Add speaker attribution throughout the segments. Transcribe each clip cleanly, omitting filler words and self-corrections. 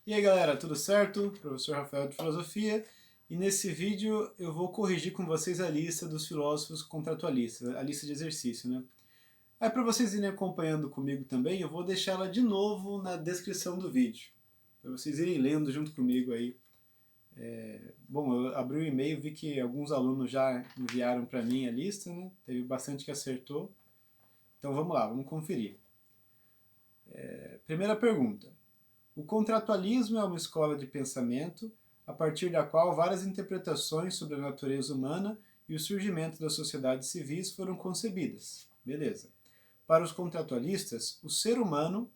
Speaker 1: E aí galera, tudo certo? Professor Rafael de Filosofia, e nesse vídeo eu vou corrigir com vocês a lista dos filósofos contratualistas, a lista de exercício, né? Aí para vocês irem acompanhando comigo também, eu vou deixar ela de novo na descrição do vídeo, para vocês irem lendo junto comigo aí. Bom, eu abri o e-mail, vi que alguns alunos já enviaram para mim a lista, né? Teve bastante que acertou, então vamos lá, vamos conferir. Primeira pergunta. O contratualismo é uma escola de pensamento a partir da qual várias interpretações sobre a natureza humana e o surgimento das sociedades civis foram concebidas. Beleza. Para os contratualistas, o ser humano...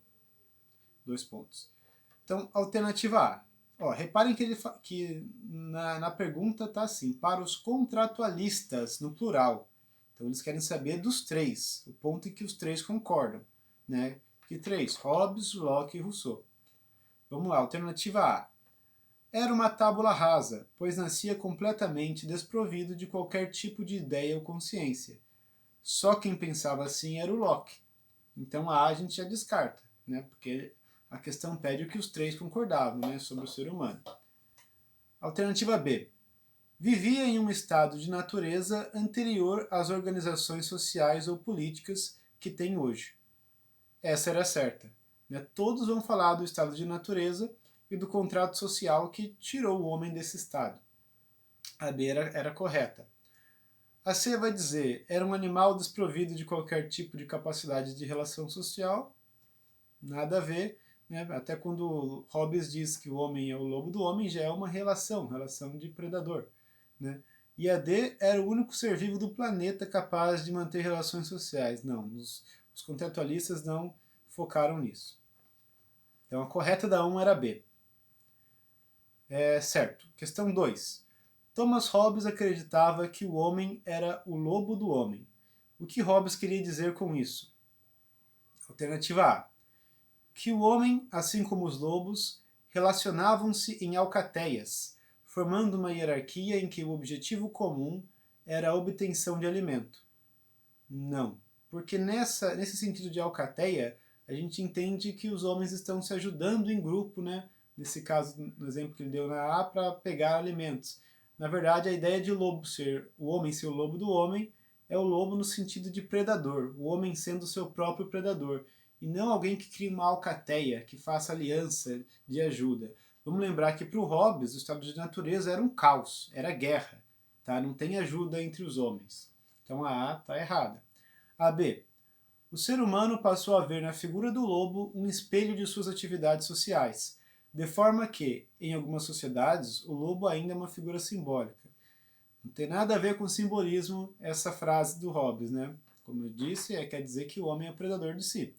Speaker 1: Dois pontos. Então, alternativa A. Reparem que na pergunta está assim, para os contratualistas, no plural. Então, eles querem saber dos três, o ponto em que os três concordam. Né? Que três? Hobbes, Locke e Rousseau. Vamos lá, alternativa A. Era uma tábula rasa, pois nascia completamente desprovido de qualquer tipo de ideia ou consciência. Só quem pensava assim era o Locke. Então a gente já descarta, né? Porque a questão pede o que os três concordavam, né, sobre o ser humano. Alternativa B. Vivia em um estado de natureza anterior às organizações sociais ou políticas que tem hoje. Essa era certa. Né? Todos vão falar do estado de natureza e do contrato social que tirou o homem desse estado. A B era correta. A C vai dizer, era um animal desprovido de qualquer tipo de capacidade de relação social, nada a ver, né? Até quando Hobbes diz que o homem é o lobo do homem, já é uma relação de predador. Né? E a D era o único ser vivo do planeta capaz de manter relações sociais. Não, os contratualistas não focaram nisso. Então a correta da 1 era B. Certo. Questão 2. Thomas Hobbes acreditava que o homem era o lobo do homem. O que Hobbes queria dizer com isso? Alternativa A. Que o homem, assim como os lobos, relacionavam-se em alcateias, formando uma hierarquia em que o objetivo comum era a obtenção de alimento. Não. Porque nesse sentido de alcateia, a gente entende que os homens estão se ajudando em grupo, né? Nesse caso, no exemplo que ele deu na A, para pegar alimentos. Na verdade, a ideia de o homem ser o lobo do homem, é o lobo no sentido de predador, o homem sendo o seu próprio predador, e não alguém que cria uma alcateia, que faça aliança de ajuda. Vamos lembrar que para o Hobbes, o estado de natureza era um caos, era guerra, tá? Não tem ajuda entre os homens. Então a A está errada. A B. O ser humano passou a ver na figura do lobo um espelho de suas atividades sociais, de forma que, em algumas sociedades, o lobo ainda é uma figura simbólica. Não tem nada a ver com simbolismo essa frase do Hobbes, né? Como eu disse, quer dizer que o homem é predador de si.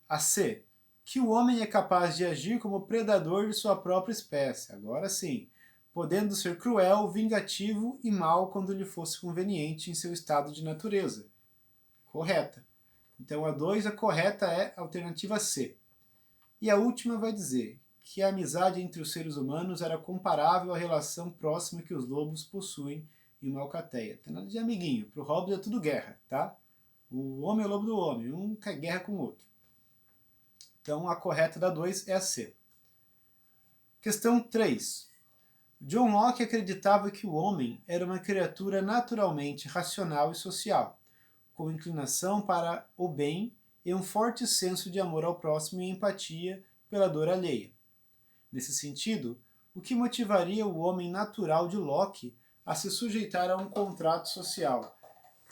Speaker 1: A C. Que o homem é capaz de agir como predador de sua própria espécie. Agora sim, podendo ser cruel, vingativo e mau quando lhe fosse conveniente em seu estado de natureza. Correta. Então a 2, a correta é a alternativa C. E a última vai dizer que a amizade entre os seres humanos era comparável à relação próxima que os lobos possuem em uma alcateia. Tem nada de amiguinho. Para o Hobbes é tudo guerra, tá? O homem é o lobo do homem, um quer guerra com o outro. Então a correta da 2 é a C. Questão 3. John Locke acreditava que o homem era uma criatura naturalmente racional e social, com inclinação para o bem e um forte senso de amor ao próximo e empatia pela dor alheia. Nesse sentido, o que motivaria o homem natural de Locke a se sujeitar a um contrato social?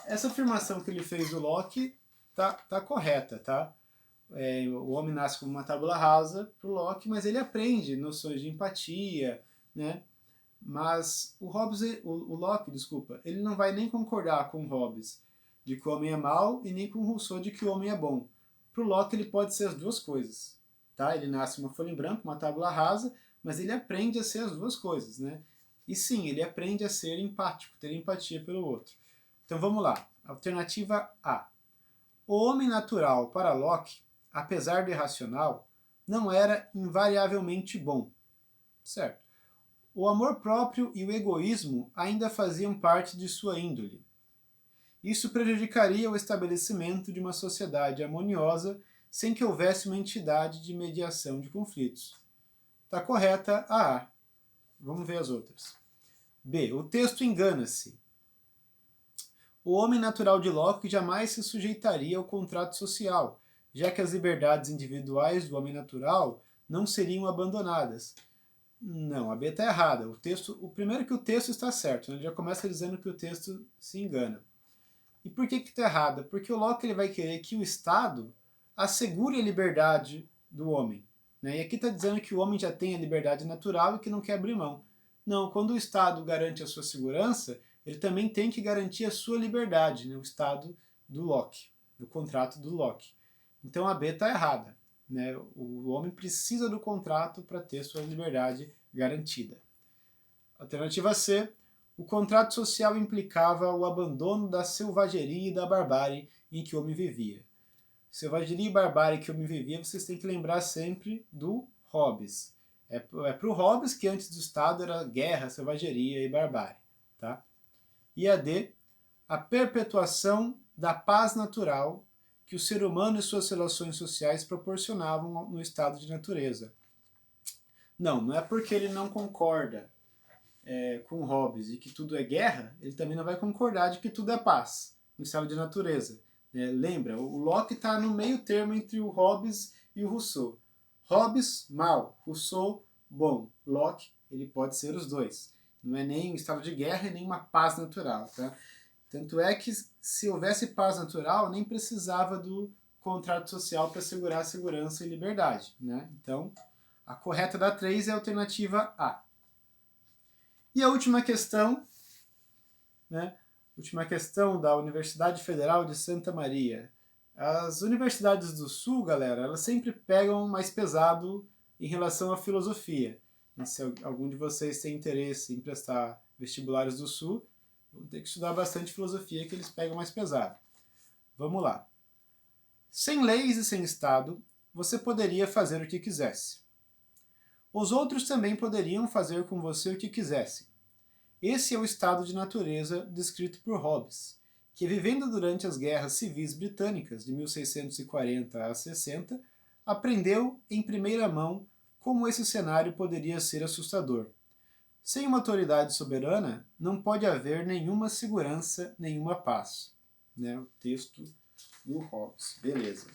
Speaker 1: Essa afirmação que ele fez do Locke tá correta, tá? O homem nasce como uma tábula rasa para o Locke, mas ele aprende noções de empatia, né? Mas o Locke, desculpa, ele não vai nem concordar com Hobbes de que o homem é mau e nem com Rousseau de que o homem é bom. Para o Locke ele pode ser as duas coisas, tá? Ele nasce uma folha em branco, uma tábula rasa, mas ele aprende a ser as duas coisas, né? E sim, ele aprende a ser empático, ter empatia pelo outro. Então vamos lá. Alternativa A. O homem natural para Locke, apesar de irracional, não era invariavelmente bom. Certo. O amor próprio e o egoísmo ainda faziam parte de sua índole. Isso prejudicaria o estabelecimento de uma sociedade harmoniosa sem que houvesse uma entidade de mediação de conflitos. Está correta a A. Vamos ver as outras. B. O texto engana-se. O homem natural de Locke jamais se sujeitaria ao contrato social, já que as liberdades individuais do homem natural não seriam abandonadas. Não, a B está errada. O primeiro que o texto está certo, né? Ele já começa dizendo que o texto se engana. E por que está errada? Porque o Locke ele vai querer que o Estado assegure a liberdade do homem. Né? E aqui está dizendo que o homem já tem a liberdade natural e que não quer abrir mão. Não, quando o Estado garante a sua segurança, ele também tem que garantir a sua liberdade, né? O Estado do Locke, do contrato do Locke. Então a B está errada. Né? O homem precisa do contrato para ter sua liberdade garantida. Alternativa C. O contrato social implicava o abandono da selvageria e da barbárie em que o homem vivia. Selvageria e barbárie que o homem vivia, vocês têm que lembrar sempre do Hobbes. É para o Hobbes que antes do Estado era guerra, selvageria e barbárie. Tá? E a D. A perpetuação da paz natural que o ser humano e suas relações sociais proporcionavam no estado de natureza. Não é porque ele não concorda com Hobbes e que tudo é guerra, ele também não vai concordar de que tudo é paz no estado de natureza. Lembra, o Locke está no meio termo entre o Hobbes e o Rousseau. Hobbes, mal. Rousseau, bom. Locke, ele pode ser os dois. Não é nem um estado de guerra e nem uma paz natural. Tá? Tanto é que se houvesse paz natural, nem precisava do contrato social para assegurar a segurança e liberdade. Né? Então, a correta da 3 é a alternativa A. E a última questão, né? Última questão da Universidade Federal de Santa Maria. As universidades do Sul, galera, elas sempre pegam mais pesado em relação à filosofia. E se algum de vocês tem interesse em prestar vestibulares do Sul, vão ter que estudar bastante filosofia que eles pegam mais pesado. Vamos lá. Sem leis e sem Estado, você poderia fazer o que quisesse. Os outros também poderiam fazer com você o que quisessem. Esse é o estado de natureza descrito por Hobbes, que, vivendo durante as guerras civis britânicas de 1640 a 60, aprendeu em primeira mão como esse cenário poderia ser assustador. Sem uma autoridade soberana, não pode haver nenhuma segurança, nenhuma paz. Né? O texto do Hobbes. Beleza.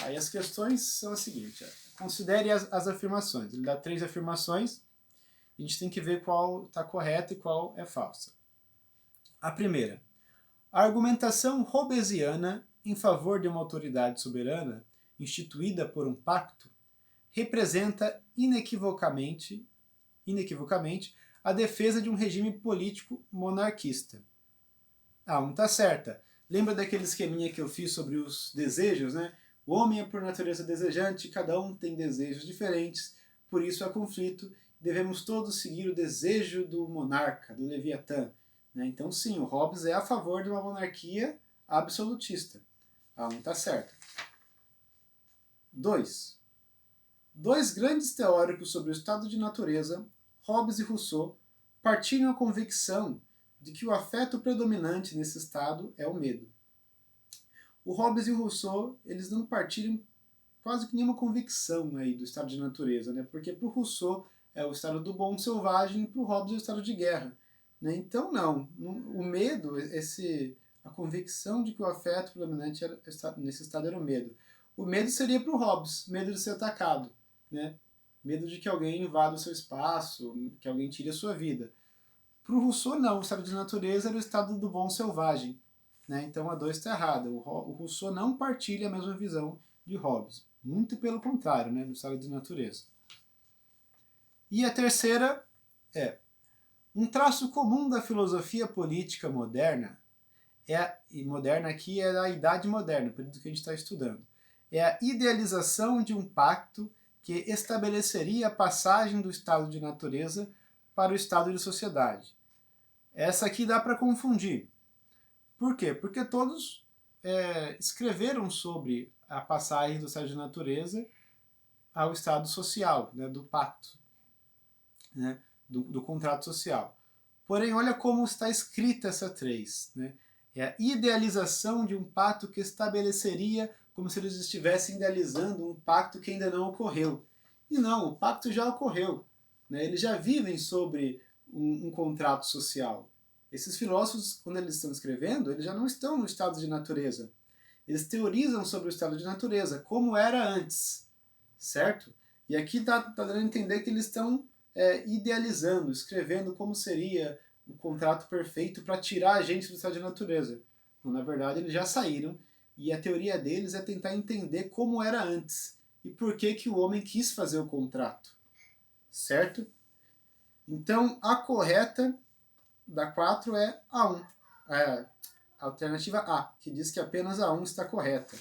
Speaker 1: Aí as questões são as seguintes. Considere as afirmações. Ele dá 3 afirmações. A gente tem que ver qual está correta e qual é falsa. A primeira. A argumentação hobbesiana em favor de uma autoridade soberana, instituída por um pacto, representa inequivocamente a defesa de um regime político monarquista. A 1 está certa. Lembra daquele esqueminha que eu fiz sobre os desejos, né? O homem é por natureza desejante, cada um tem desejos diferentes, por isso há conflito, devemos todos seguir o desejo do monarca, do Leviatã. Né? Então sim, o Hobbes é a favor de uma monarquia absolutista. A 1 está certa. 2. Dois grandes teóricos sobre o estado de natureza, Hobbes e Rousseau, partilham a convicção de que o afeto predominante nesse estado é o medo. O Hobbes e o Rousseau, eles não partilham quase que nenhuma convicção aí do estado de natureza, né? Porque para o Rousseau é o estado do bom selvagem e para o Hobbes é o estado de guerra. Né? Então não, o medo, a convicção de que o afeto predominante nesse estado era o medo. O medo seria para o Hobbes, medo de ser atacado, né? Medo de que alguém invada o seu espaço, que alguém tire a sua vida. Para o Rousseau não, o estado de natureza era o estado do bom selvagem. Né? Então a 2 está errada. O Rousseau não partilha a mesma visão de Hobbes. Muito pelo contrário, né? No estado de natureza. E a terceira é: um traço comum da filosofia política moderna, e moderna aqui é a Idade Moderna, o período que a gente está estudando, é a idealização de um pacto que estabeleceria a passagem do estado de natureza para o estado de sociedade. Essa aqui dá para confundir. Por quê? Porque todos escreveram sobre a passagem do estado de natureza ao estado social, né, do pacto, né, do contrato social. Porém, olha como está escrita essa 3. Né? É a idealização de um pacto que estabeleceria como se eles estivessem idealizando um pacto que ainda não ocorreu. E não, o pacto já ocorreu. Né? Eles já vivem sobre um contrato social. Esses filósofos, quando eles estão escrevendo, eles já não estão no estado de natureza. Eles teorizam sobre o estado de natureza, como era antes, certo? E aqui está dando a entender que eles estão idealizando, escrevendo como seria o contrato perfeito para tirar a gente do estado de natureza. Então, na verdade, eles já saíram e a teoria deles é tentar entender como era antes e por que, que o homem quis fazer o contrato, certo? Então, a correta da 4 é a 1. A alternativa A, que diz que apenas a 1 está correta.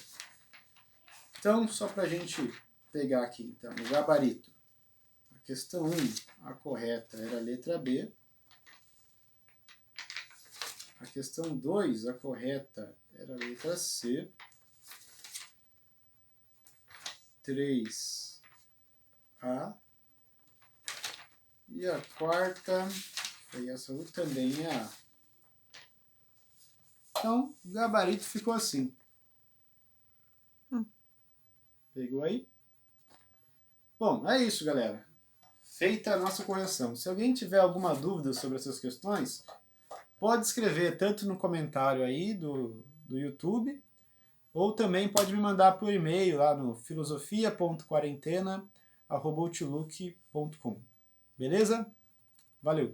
Speaker 1: Então, só para a gente pegar aqui, então, o gabarito. A questão 1, a correta era a letra B. A questão 2, a correta era a letra C. 3, A. E a quarta, foi essa outra, também é A. Então, o gabarito ficou assim. Pegou aí? Bom, é isso, galera. Feita a nossa correção. Se alguém tiver alguma dúvida sobre essas questões, pode escrever tanto no comentário aí do YouTube, ou também pode me mandar por e-mail lá no filosofia.quarentena@outlook.com. Beleza? Valeu!